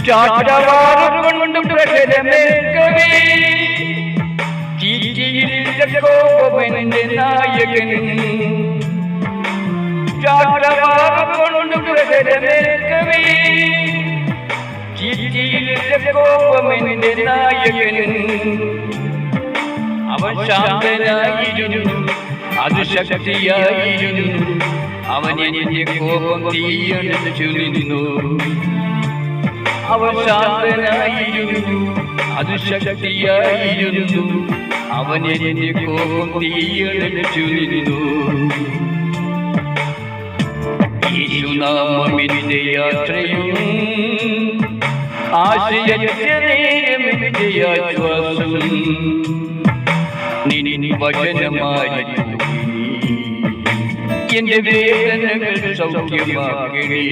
ചാട്ടവാറുകൊണ്ടും പ്രകടമേൽക്കവേ കോപമെന്റെ നായകൻ ചാട്ടവാറുകൊണ്ടും പ്രകടമേൽക്കവേ കോപമെന്റെ നായകൻ അവൻ ശാന്തനായിരുന്നു അത് ശക്തിയായിരുന്നു അവൻ എന്റെ കോപം തീയണച്ചു നിന്നു അവൻ ശാന്തനായിരുന്നു അത് ശക്തിയായിരുന്നു അവൻ എന്റെ കോപം തീയണച്ചു നിന്നു യേശുനാമമെന്റെ യാത്രയും ആശയമെന്റെ ആശ്വാസം നിനി വചനമായി എന്റെ വേദനകൾ സൗഖ്യമാകണേ